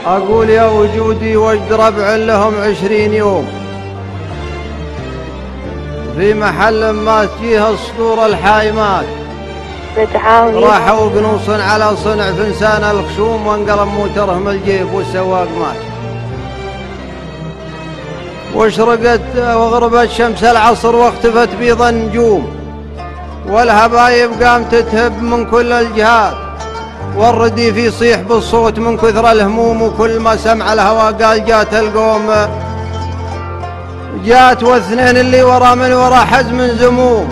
أقول يا وجودي وجد ربع لهم 20 يوم في محل ما تجيه السطور الحايمات، راحوا قنوص على صنع فنسان الخشوم وانقلب موترهم الجيب والسواق مات. واشرقت وغربت شمس العصر واختفت بيض النجوم، والهبايب قام تتهب من كل الجهات، والرديف يصيح بالصوت من كثر الهموم، وكل ما سمع الهوى قال جات القوم. جات واثنين اللي ورا من ورا حزم زموم،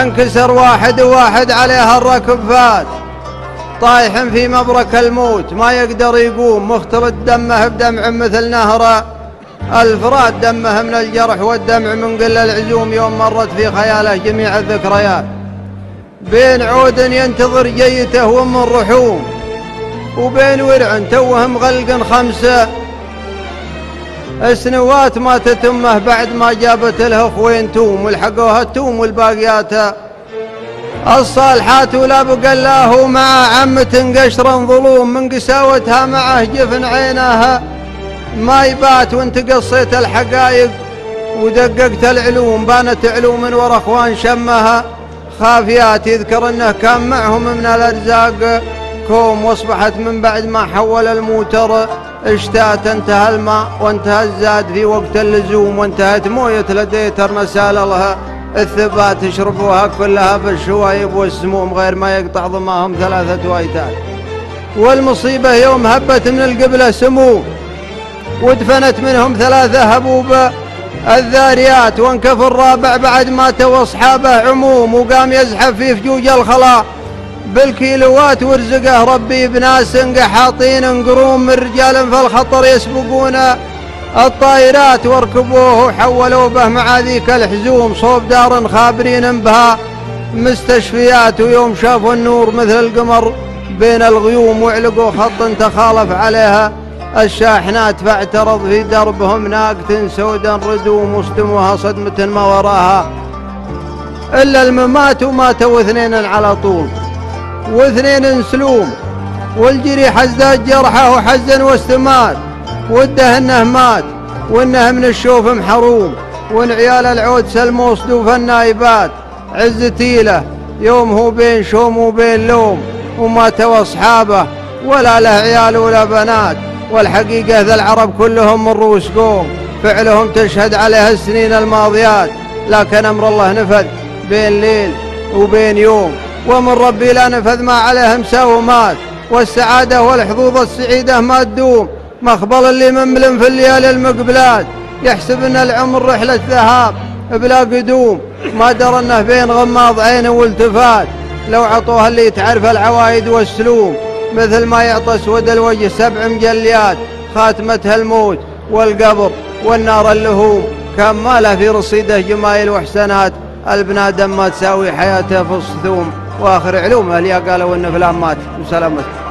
انكسر واحد عليها الركب فات، طايح في مبرك الموت ما يقدر يقوم، مختلط دمه بدمع مثل نهر الفرات، دمه من الجرح والدمع من قل العزوم. يوم مرت في خياله جميع الذكريات، بين عود ينتظر جيته ومن رحوم، وبين ورع توهم غلق 5 سنوات ما تتمه بعد ما جابت له اخوين توم، والحقوها التوم والباقيات الصالحات. ولا بقى الله مع عمة قشرا ظلوم، من قساوتها معه جفن عينها ما يبات، وانت قصيت الحقائق ودققت العلوم، بانت علوم من ورا اخوان شمها خافيات، يذكر انه كان معهم من الارزاق كوم، واصبحت من بعد ما حول الموتر اشتات، انتهى الماء وانتهى الزاد في وقت اللزوم، وانتهت مويه لديتر مسال لها الثبات، يشربوها كلها بالشوايب والسموم غير ما يقطع ضماهم 3 وايتات. والمصيبه يوم هبت من القبله سموم، ودفنت منهم 3 هبوب الذاريات، وانكف الرابع بعد ما تو اصحابه عموم، وقام يزحف في فجوج الخلاء بالكيلوات، ورزقه ربي بناس قحاطين قروم، من رجال في الخطر يسبقون الطائرات، واركبوه وحولوا به مع ذيك الحزوم صوب دار خابرين بها مستشفيات. ويوم شافوا النور مثل القمر بين الغيوم، وعلقوا خط تخالف عليها الشاحنات، فاعترض في دربهم ناقة سودا ردوم، واصدموها صدمة ما وراها إلا الممات، وماتوا 2 على طول و2 سلوم، والجريح ازداد جرحه وحزن واستمات، وده انه مات وانه من الشوف محروم، وان عيال العود سلموا صدوف النايبات، عزتي له يوم هو بين شوم وبين لوم، وماتوا اصحابه ولا له عيال ولا بنات. والحقيقة ذا العرب كلهم من رؤوس قوم، فعلهم تشهد عليها السنين الماضيات، لكن أمر الله نفذ بين ليل وبين يوم، ومن ربي لا نفذ ما عليهم ساومات، والسعادة والحظوظ السعيدة ما تدوم، مخبل اللي مملم في الليالي المقبلات، يحسب ان العمر رحلة ذهاب بلا قدوم، ما درى انه بين غماض عين والتفات، لو عطوها اللي تعرف العوايد والسلوم، مثل ما يعطى اسود الوجه 7 مجليات، خاتمتها الموت والقبر والنار اللهوم، كان ما له في رصيده جمايل واحسانات، البنادم ما تساوي حياته في الصثوم. واخر علومه اللي قالوا ان فلان مات وسلامته.